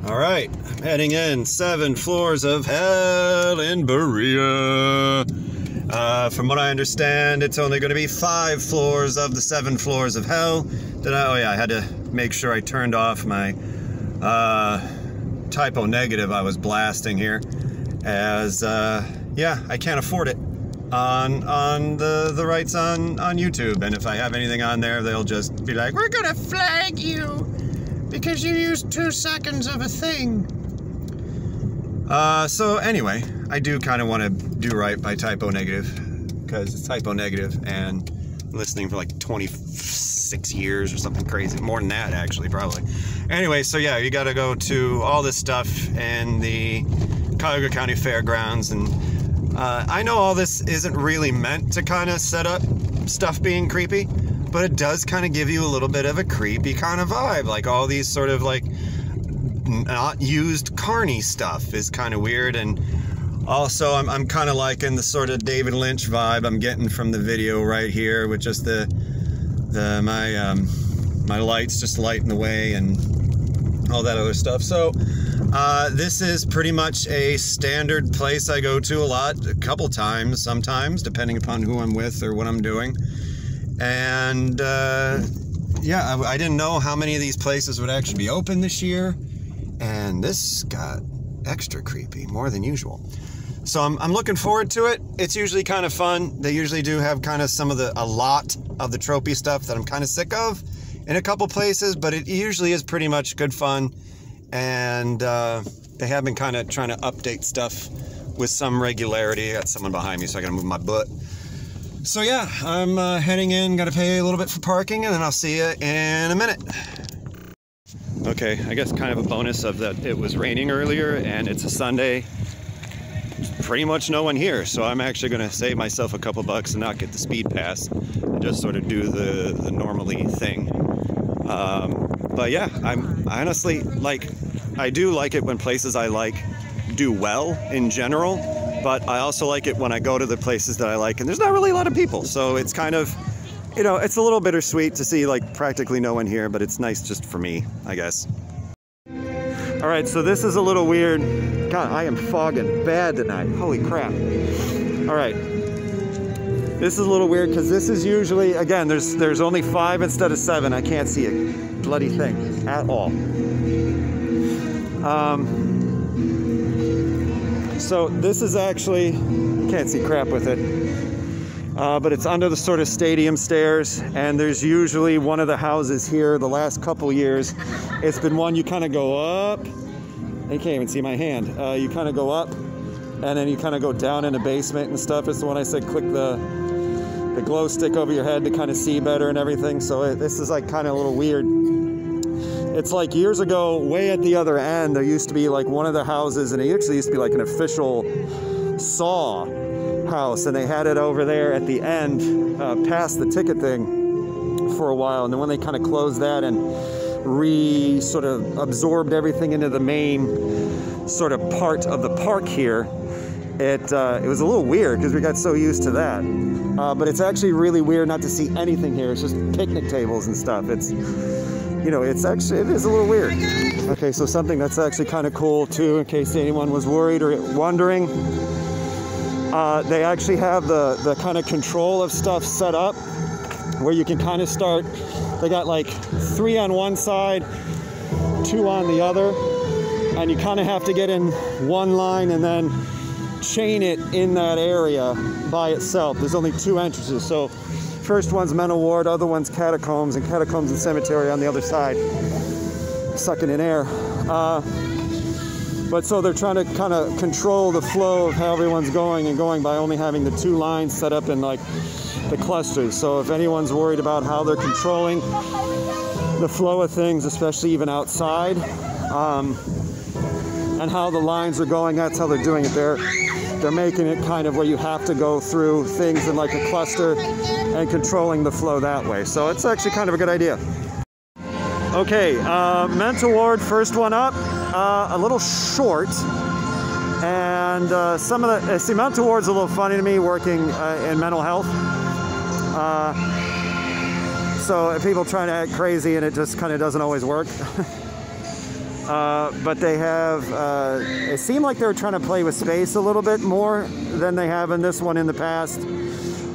All right, I'm heading in 7 floors of hell in Berea. From what I understand, it's only going to be 5 floors of the 7 floors of hell. I had to make sure I turned off my typo negative I was blasting here, as yeah, I can't afford it on the rights on YouTube, and if I have anything on there, they'll just be like, we're gonna flag you because you used 2 seconds of a thing. So anyway, I do kind of want to do right by typo negative, because it's typo negative, and I'm listening for like 26 years or something crazy, more than that actually, probably. Anyway, so yeah, you got to go to all this stuff in the Cuyahoga County Fairgrounds, and I know all this isn't really meant to kind of set up stuff being creepy, but it does kind of give you a little bit of a creepy kind of vibe. Like all these sort of like not used carny stuff is kind of weird, and also I'm kind of liking the sort of David Lynch vibe I'm getting from the video right here, with just my lights just lighting the way and all that other stuff. So this is pretty much a standard place I go to a couple times, sometimes, depending upon who I'm with or what I'm doing. And yeah, I didn't know how many of these places would actually be open this year, and this got extra creepy, more than usual. So I'm looking forward to it. It's usually kind of fun. They usually do have kind of a lot of the tropey stuff that I'm kind of sick of in a couple places, but it usually is pretty much good fun. And they have been kind of trying to update stuff with some regularity. I got someone behind me, so I gotta move my butt. So yeah, I'm heading in, gotta pay a little bit for parking, and then I'll see you in a minute. Okay, I guess kind of a bonus of that it was raining earlier and it's a Sunday. There's pretty much no one here, so I'm actually gonna save myself a couple bucks and not get the speed pass and just sort of do the normally thing. But yeah, I honestly, I do like it when places I like do well in general, but I also like it when I go to the places that I like and there's not really a lot of people. So it's kind of, you know, it's a little bittersweet to see like practically no one here, but it's nice just for me, I guess. All right, so this is a little weird. God, I am fogging bad tonight. Holy crap. All right. This is a little weird because this is usually, again, there's only 5 instead of 7. I can't see a bloody thing at all. So this is actually, can't see crap with it, but it's under the sort of stadium stairs, and there's usually one of the houses here. The last couple years, it's been one you kind of go up. You can't even see my hand. You kind of go up, and then you kind of go down in the basement and stuff. It's the one I said click the glow stick over your head to kind of see better and everything. So this is like kind of a little weird. It's like years ago, way at the other end, there used to be like one of the houses, and it actually used to be like an official Saw house, and they had it over there at the end, past the ticket thing for a while, and then when they kind of closed that and sort of absorbed everything into the main sort of part of the park here, it was a little weird because we got so used to that. But it's actually really weird not to see anything here. It's just picnic tables and stuff. It's, you know, it is a little weird. Okay, so something that's actually kind of cool too, in case anyone was worried or wondering, they actually have the kind of control of stuff set up where you can kind of start. They got like 3 on one side, 2 on the other, and you kind of have to get in one line and then chain it in that area by itself. There's only 2 entrances, so first one's mental ward, other one's catacombs, and catacombs and cemetery on the other side, sucking in air. But so they're trying to kind of control the flow of how everyone's going by only having the 2 lines set up in like the clusters. So if anyone's worried about how they're controlling the flow of things, especially even outside, and how the lines are going, that's how they're doing it. They're making it kind of where you have to go through things in like a cluster and controlling the flow that way. So it's actually kind of a good idea. Okay, mental ward, first one up, a little short. And some of the, mental ward's a little funny to me, working in mental health. So people trying to act crazy and it just kind of doesn't always work. but they have, it seemed like they were trying to play with space a little bit more than they have in this one in the past.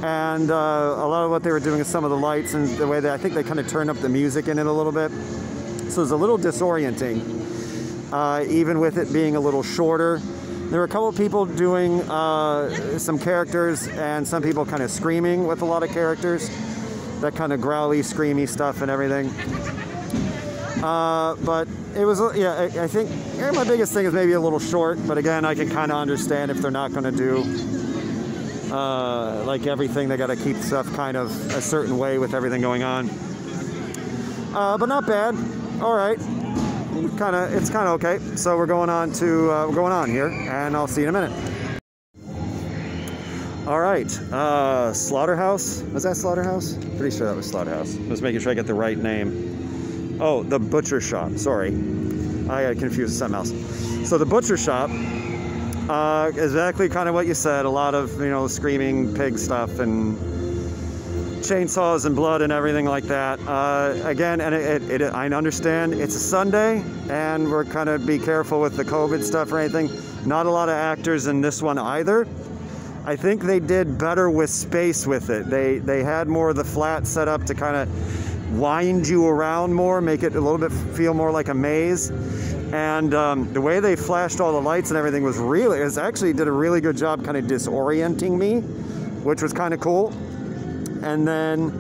And a lot of what they were doing is some of the lights and the way that I think they kind of turned up the music in it a little bit. So it's a little disorienting, even with it being a little shorter. There were a couple of people doing some characters and some people kind of screaming with a lot of characters. That kind of growly, screamy stuff and everything. But it was, yeah, I think my biggest thing is maybe a little short, but again, I can kind of understand if they're not going to do like everything. They got to keep stuff kind of a certain way with everything going on. But not bad. All right. It's kind of okay. So we're going on here, and I'll see you in a minute. All right, Slaughterhouse. Was that Slaughterhouse? Pretty sure that was Slaughterhouse. Just making sure I get the right name. Oh, the Butcher Shop. Sorry, I got confused with something else. So the Butcher Shop, exactly kind of what you said. A lot of, you know, screaming pig stuff and chainsaws and blood and everything like that. Again, and I understand it's a Sunday, and we're kind of be careful with the COVID stuff or anything. Not a lot of actors in this one either. I think they did better with space with it. They had more of the flat set up to kind of wind you around more, make it a little bit feel more like a maze. And the way they flashed all the lights and everything was actually did a really good job kind of disorienting me, which was kind of cool. And then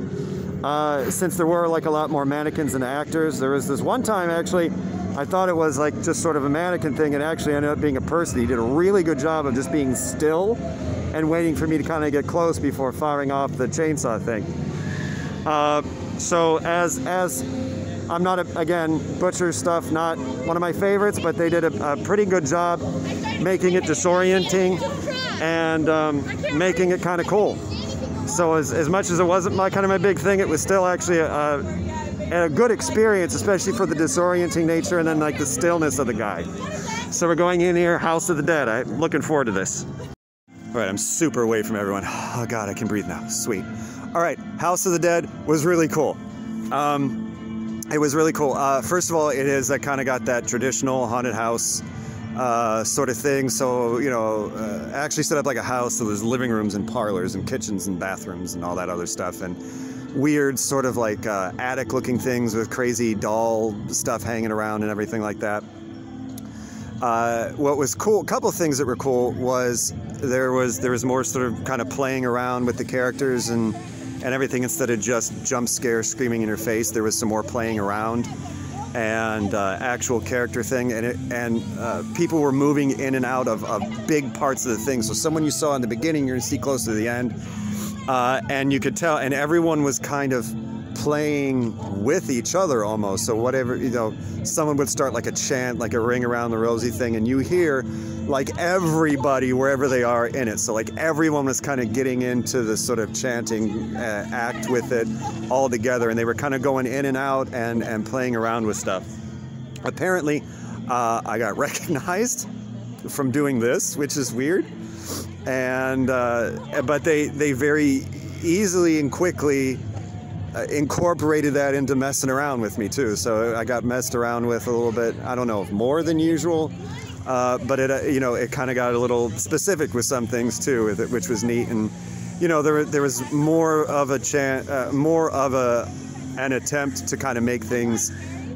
since there were like a lot more mannequins than actors, there was this one time actually, I thought it was like just sort of a mannequin thing, and actually ended up being a person. He did a really good job of just being still and waiting for me to kind of get close before firing off the chainsaw thing. So as I'm not, again, Butcher stuff, not one of my favorites, but they did a pretty good job making it disorienting and making it kind of cool. So as much as it wasn't my big thing, it was still actually a good experience, especially for the disorienting nature and then like the stillness of the guy. So we're going in here, House of the Dead. I'm looking forward to this. All right, I'm super away from everyone. Oh God, I can breathe now, sweet. All right, House of the Dead was really cool. It was really cool. First of all, it is kind of got that traditional haunted house sort of thing. So, you know, actually set up like a house. So there's living rooms and parlors and kitchens and bathrooms and all that other stuff. And weird sort of like attic looking things with crazy doll stuff hanging around and everything like that. What was cool, a couple of things that were cool was there was more sort of kind of playing around with the characters and everything instead of just jump scare screaming in your face. There was some more playing around and actual character thing, and people were moving in and out of big parts of the thing. So someone you saw in the beginning, you're gonna see close to the end, and you could tell, and everyone was kind of playing with each other almost. So whatever, you know, someone would start like a chant, like a ring around the rosy thing, and you hear like everybody wherever they are in it. So like everyone was kind of getting into the sort of chanting act with it all together, and they were kind of going in and out and playing around with stuff. Apparently I got recognized from doing this, which is weird, and but they very easily and quickly incorporated that into messing around with me too. So I got messed around with a little bit, I don't know if more than usual, but it, you know, it kind of got a little specific with some things too, with it, which was neat. And you know, there was more of an attempt to kind of make things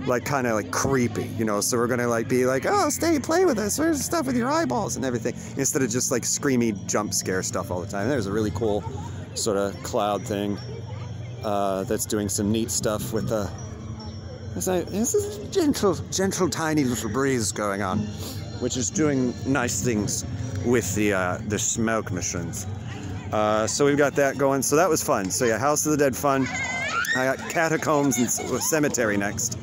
like kind of like creepy, you know. So we're gonna like be like, oh, play with us, there's stuff with your eyeballs and everything, instead of just like screamy jump scare stuff all the time. There's a really cool sort of cloud thing that's doing some neat stuff with the. This is gentle, tiny little breeze going on, which is doing nice things with the smoke machines. So we've got that going. So that was fun. So yeah, House of the Dead fun. I got Catacombs and Cemetery next,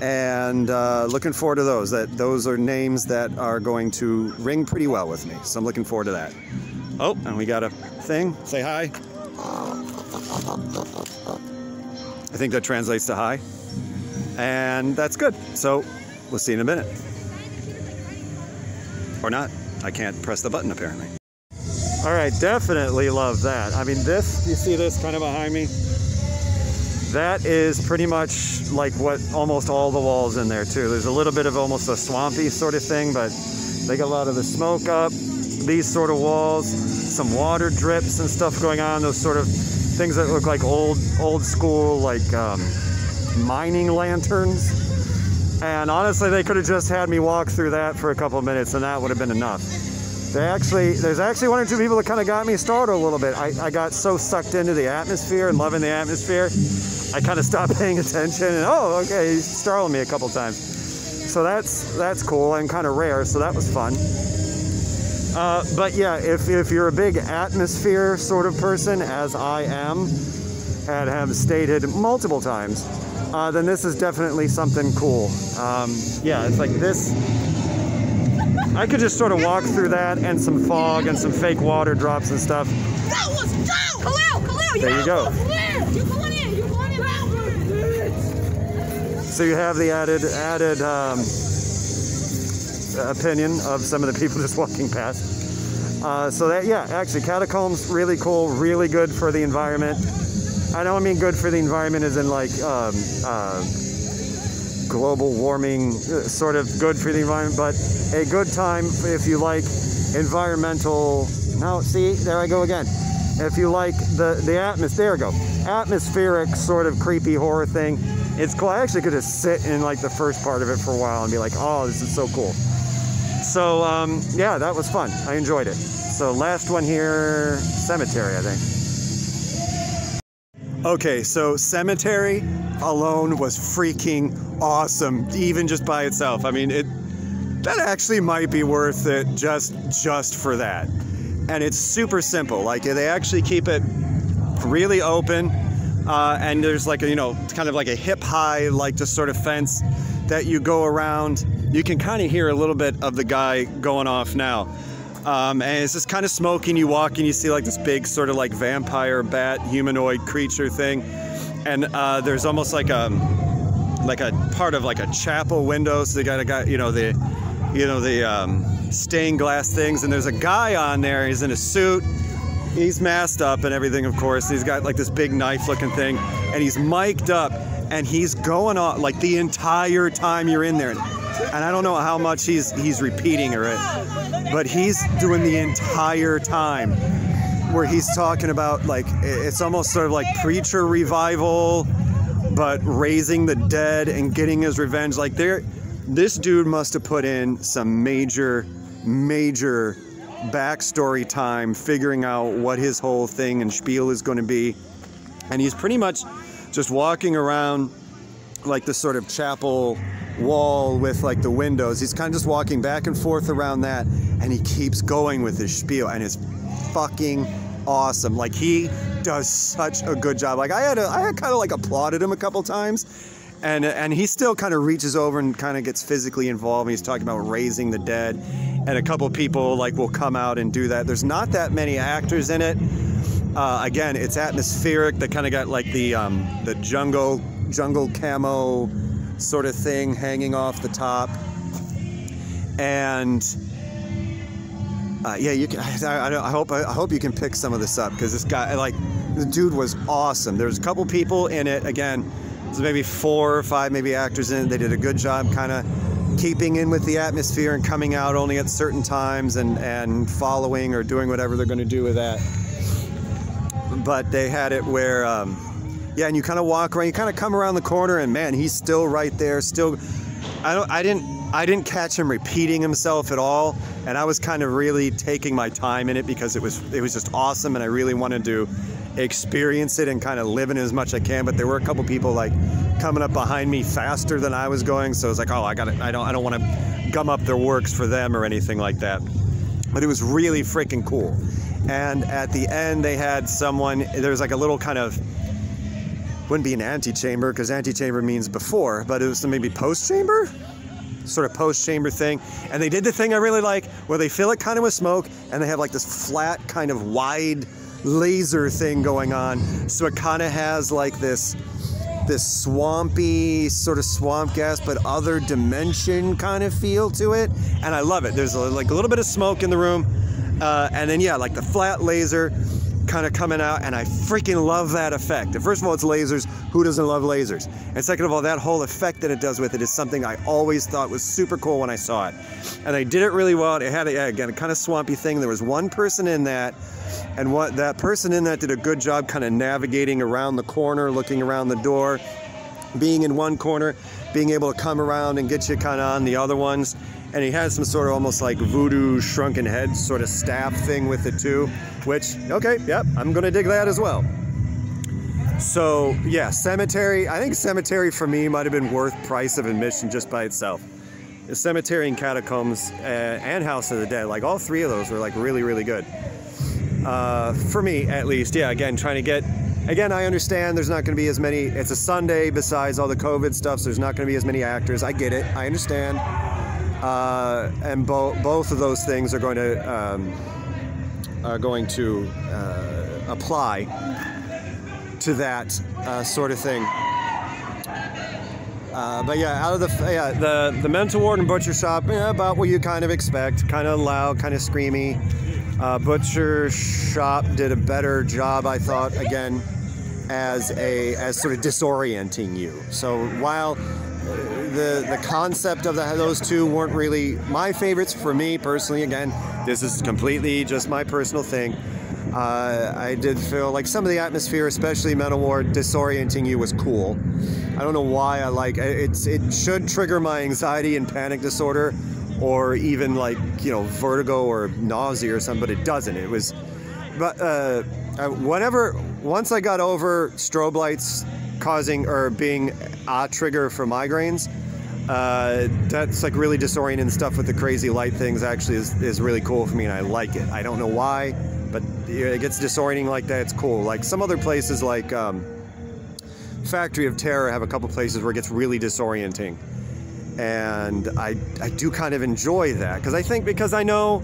and looking forward to those. Those are names that are going to ring pretty well with me. So I'm looking forward to that. Oh, and we got a thing. Say hi. I think that translates to hi. And that's good. So we'll see you in a minute. Or not. I can't press the button apparently. All right, definitely love that. I mean, this, you see this kind of behind me? that is pretty much like what almost all the walls in there too. There's a little bit of almost a swampy sort of thing, but they got a lot of the smoke up, these sort of walls, some water drips and stuff going on, those sort of things that look like old school like mining lanterns. And honestly, they could have just had me walk through that for a couple of minutes and that would have been enough. There's actually one or two people that kind of got me started a little bit. I got so sucked into the atmosphere and loving the atmosphere, I kind of stopped paying attention and oh, okay, he's startling me a couple times. So that's cool and kind of rare, so that was fun. But yeah, if you're a big atmosphere sort of person, as I am, and have stated multiple times, then this is definitely something cool. Yeah, it's like this. I could just sort of walk through that and some fog and some fake water drops and stuff. That was dope! Khalil, there you go. You going in, you going in. So you have the added opinion of some of the people just walking past. So that, yeah, actually Catacombs, really cool, really good for the environment. I don't mean good for the environment as in like global warming, sort of good for the environment, but a good time if you like environmental. Now, see, there I go again. If you like the atmosphere, there we go. Atmospheric sort of creepy horror thing. It's cool. I actually could just sit in like the first part of it for a while and be like, oh, this is so cool. So yeah, that was fun. I enjoyed it. So last one here, cemetery, I think. Okay, so cemetery alone was freaking awesome, even just by itself. I mean, that actually might be worth it just for that. And it's super simple. Like they actually keep it really open, and there's like a, you know, kind of like a hip high, like just sort of fence that you go around. You can kind of hear a little bit of the guy going off now. And it's just kind of smoking. You walk and you see like this big sort of like vampire bat humanoid creature thing. And there's almost like a part of like a chapel window. So they got the stained glass things. And there's a guy on there. He's in a suit. He's masked up and everything, of course. He's got like this big knife looking thing. And he's mic'd up. And he's going on like the entire time you're in there. And I don't know how much he's repeating it, but he's doing the entire time where he's talking about like, it's almost sort of like preacher revival, but raising the dead and getting his revenge. Like this dude must have put in some major backstory time figuring out what his whole thing and spiel is going to be. And he's pretty much just walking around like this sort of chapel wall with like the windows. He's kind of just walking back and forth around that, and he keeps going with his spiel, and it's fucking awesome. Like he does such a good job. Like I had kind of like applauded him a couple times, and he still kind of reaches over and kind of gets physically involved. He's talking about raising the dead, and a couple people like will come out and do that. There's not that many actors in it. Again, it's atmospheric. They kind of got like the jungle camo sort of thing hanging off the top, and yeah, you can. I hope you can pick some of this up, because this guy, like, the dude was awesome. There's a couple people in it. Again, there's maybe 4 or 5 maybe actors in it. They did a good job kind of keeping in with the atmosphere and coming out only at certain times and following or doing whatever they're going to do with that. But they had it where yeah, and you kind of walk around, you kind of come around the corner, and man, he's still right there. Still, I didn't catch him repeating himself at all, and I was kind of really taking my time in it because it was just awesome, and I really wanted to experience it and kind of live in it as much as I can. But there were a couple people like coming up behind me faster than I was going, so I was like, oh, I don't want to gum up their works for them or anything like that. But it was really freaking cool. And at the end, they had someone. There's like a little kind of, wouldn't be an antechamber, because antechamber means before, but it was maybe post-chamber? Sort of post-chamber thing. And they did the thing I really like, where they fill it kind of with smoke, and they have like this flat kind of wide laser thing going on. So it kind of has like this swampy, sort of swamp gas, but other dimension kind of feel to it. And I love it. There's like a little bit of smoke in the room. And then, yeah, like the flat laser. kind of coming out, and I freaking love that effect. First of all, it's lasers. Who doesn't love lasers? And second of all, that whole effect that it does with it is something I always thought was super cool when I saw it. And they did it really well. It had, again, a kind of swampy thing. There was one person in that, and that person in that did a good job kind of navigating around the corner, looking around the door, being in one corner, being able to come around and get you kind of on the other ones. And he had some sort of almost like voodoo shrunken head sort of staff thing with it too, which, okay, yep, I'm gonna dig that as well. So yeah, Cemetery, I think Cemetery for me might have been worth price of admission just by itself. The Cemetery and Catacombs and House of the Dead, like all three of those were like really, really good. For me, at least, yeah, again, trying to get, again, I understand there's not gonna be as many, it's a Sunday besides all the COVID stuff, so there's not gonna be as many actors. I get it, I understand. And both of those things are going to apply to that sort of thing. But yeah, out of the Mental Ward and Butcher Shop, yeah, about what you kind of expect, kind of loud, kind of screamy. Butcher Shop did a better job, I thought, again, as sort of disorienting you. So while the concept of those two weren't really my favorites for me personally, again, this is completely just my personal thing. I did feel like some of the atmosphere, especially Mental Ward, disorienting you was cool. I don't know why I like it. It should trigger my anxiety and panic disorder, or even like, you know, vertigo or nausea or something, but it doesn't. It was, but once I got over strobe lights causing or being a trigger for migraines, that's like really disorienting stuff with the crazy light things actually is really cool for me, and I like it. I don't know why, but it gets disorienting like that. It's cool. Like some other places like Factory of Terror have a couple places where it gets really disorienting, and I do kind of enjoy that because I know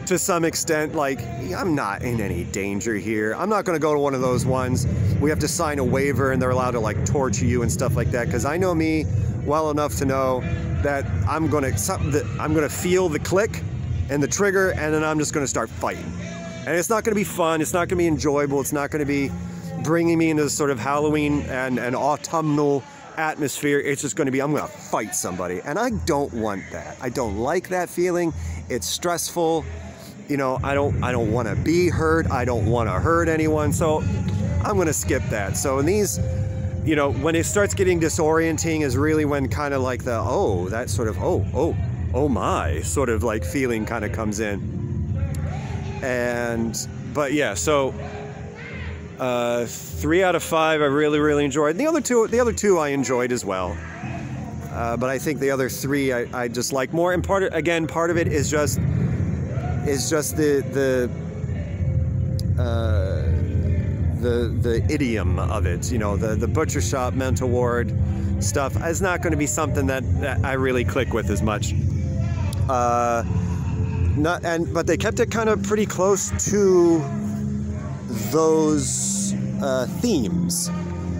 to some extent, like, I'm not in any danger here. I'm not going to go to one of those ones. We have to sign a waiver and they're allowed to like torture you and stuff like that, because I know me well enough to know that I'm going to feel the click and the trigger, and then I'm just going to start fighting. And it's not going to be fun. It's not going to be enjoyable. It's not going to be bringing me into this sort of Halloween and autumnal atmosphere. It's just going to be, I'm going to fight somebody, and I don't want that. I don't like that feeling. It's stressful. You know, I don't want to be hurt. I don't want to hurt anyone. So I'm going to skip that. So in these, you know, when it starts getting disorienting is really when kind of like the, that sort of, oh my sort of like feeling kind of comes in. But yeah, so 3 out of 5 I really enjoyed. The other two I enjoyed as well. But I think the other 3 I just like more. And part of it is just the idiom of it, you know, the Butcher Shop, Mental Ward stuff is not going to be something that I really click with as much. But they kept it kind of pretty close to those themes.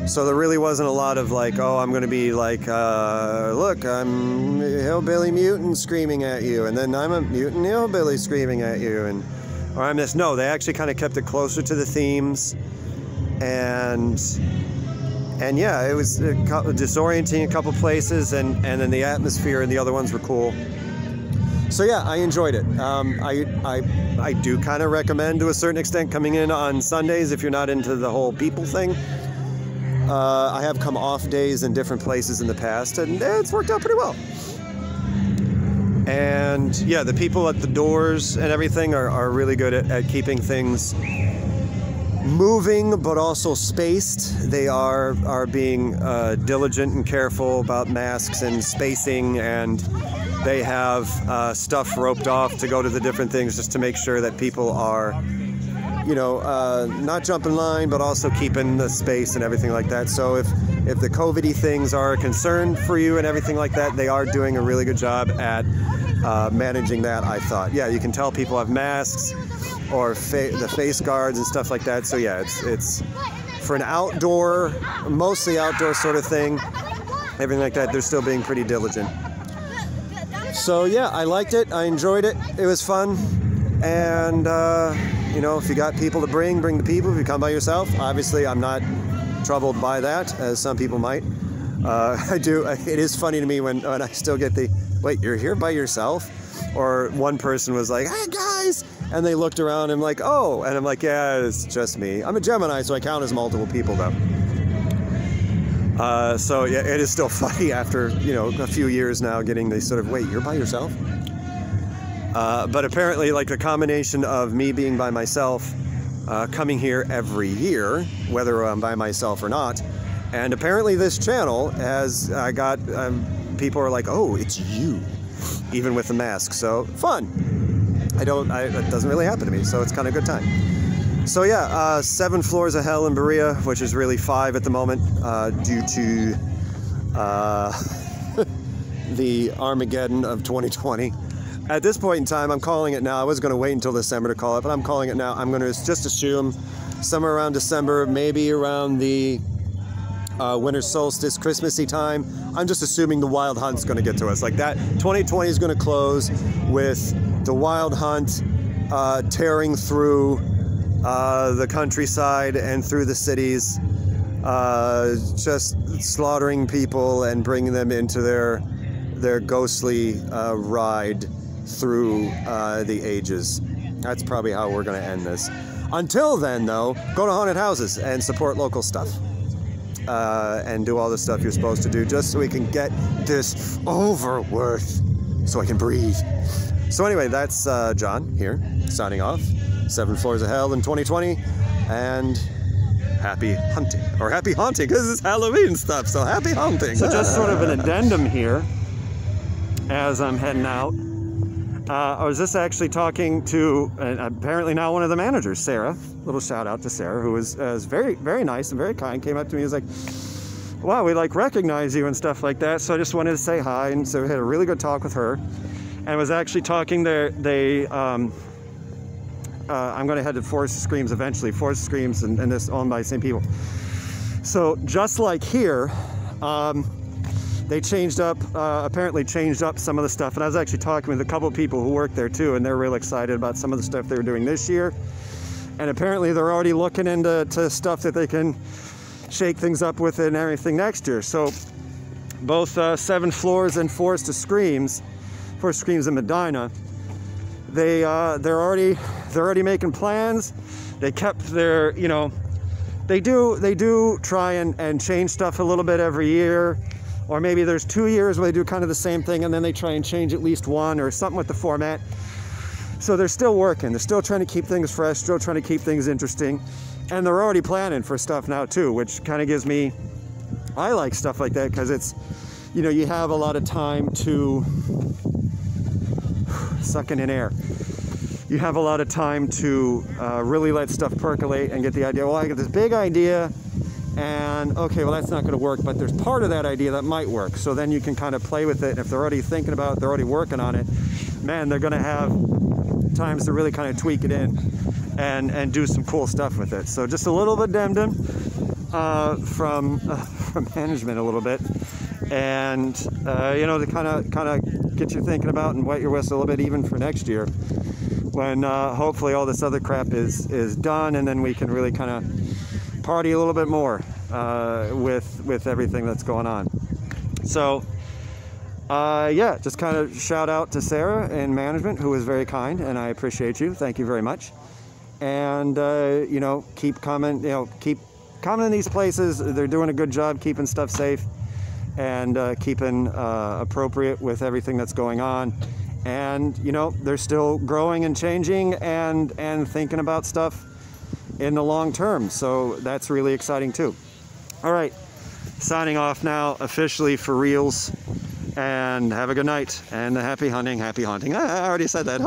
So there really wasn't a lot of like, I'm going to be like, look, I'm a hillbilly mutant screaming at you, and then I'm a mutant hillbilly screaming at you, or I'm this. No, they actually kind of kept it closer to the themes, and yeah, it was disorienting a couple places, and then the atmosphere and the other ones were cool. So yeah, I enjoyed it. I do kind of recommend to a certain extent coming in on Sundays if you're not into the whole people thing. I have come off days in different places in the past, and it's worked out pretty well. And yeah, the people at the doors and everything are really good at keeping things moving, but also spaced. They are being diligent and careful about masks and spacing, and they have stuff roped off to go to the different things just to make sure that people are, you know, not jumping line, but also keeping the space and everything like that. So if the COVID-y things are a concern for you and everything like that, they are doing a really good job at managing that, I thought. Yeah, you can tell people have masks or the face guards and stuff like that. So yeah, it's for an outdoor, mostly outdoor sort of thing, everything like that, they're still being pretty diligent. So yeah, I liked it. I enjoyed it. It was fun. And You know, if you got people to bring the people. If you come by yourself, obviously I'm not troubled by that, as some people might. I do. It is funny to me when I still get the, wait, you're here by yourself? Or one person was like, hey guys, and they looked around and I'm like, oh, and I'm like, yeah, it's just me. I'm a Gemini, so I count as multiple people though. So yeah, it is still funny after, you know, a few years now getting the sort of, wait, you're by yourself? But apparently, like, the combination of me being by myself, coming here every year, whether I'm by myself or not, and apparently this channel has, I got, people are like, oh, it's you, even with the mask, so fun. It doesn't really happen to me, so it's kind of a good time. So yeah, 7 floors of hell in Berea, which is really 5 at the moment, due to the Armageddon of 2020. At this point in time, I'm calling it now. I was going to wait until December to call it, but I'm calling it now. I'm going to just assume somewhere around December, maybe around the winter solstice, Christmassy time. I'm just assuming the wild hunt's going to get to us. Like that, 2020 is going to close with the wild hunt tearing through the countryside and through the cities, just slaughtering people and bringing them into their ghostly ride through the ages. That's probably how we're going to end this. Until then, though, go to haunted houses and support local stuff. And do all the stuff you're supposed to do just so we can get this over with, so I can breathe. So anyway, that's John here, signing off. 7 floors of hell in 2020, and happy hunting. Or happy haunting, because it's Halloween stuff, so happy hunting. So just sort of an addendum here, as I'm heading out. I was just actually talking to, apparently now one of the managers, Sarah. Little shout out to Sarah, who was very, very nice and very kind. Came up to me and was like, wow, we like recognize you and stuff like that. So I just wanted to say hi. And so we had a really good talk with her. And I was actually talking there, I'm going to head to Forest of Screams eventually. Forest of Screams and this owned by the same people. So just like here, they changed up, apparently changed up some of the stuff. And I was actually talking with a couple of people who work there too, and they're really excited about some of the stuff they were doing this year. And apparently they're already looking into stuff that they can shake things up with and everything next year. So both 7 Floors and Forest of Screams in Medina, they're already making plans. They kept their, you know, they do try and change stuff a little bit every year. Or maybe there's 2 years where they do kind of the same thing and then they try and change at least one or something with the format. So they're still working. They're still trying to keep things fresh, still trying to keep things interesting. And they're already planning for stuff now too, which kind of gives me, I like stuff like that because it's, you know, you have a lot of time to, sucking in air. You have a lot of time to really let stuff percolate and get the idea, well, I got this big idea, and okay, well, that's not going to work, but there's part of that idea that might work. So then you can kind of play with it. And if they're already thinking about it, they're already working on it, man, they're going to have times to really kind of tweak it in and do some cool stuff with it. So just a little addendum from management a little bit. And, you know, to kind of get you thinking about and wet your whistle a little bit even for next year, when hopefully all this other crap is done, and then we can really kind of party a little bit more with everything that's going on. So yeah, just kind of shout out to Sarah and management, who was very kind, and I appreciate you. Thank you very much. And you know, keep coming. You know, keep coming in these places. They're doing a good job keeping stuff safe and keeping appropriate with everything that's going on. And you know, they're still growing and changing and thinking about stuff in the long term, so that's really exciting too. All right, signing off now officially for reals, and have a good night and happy hunting. I already said that.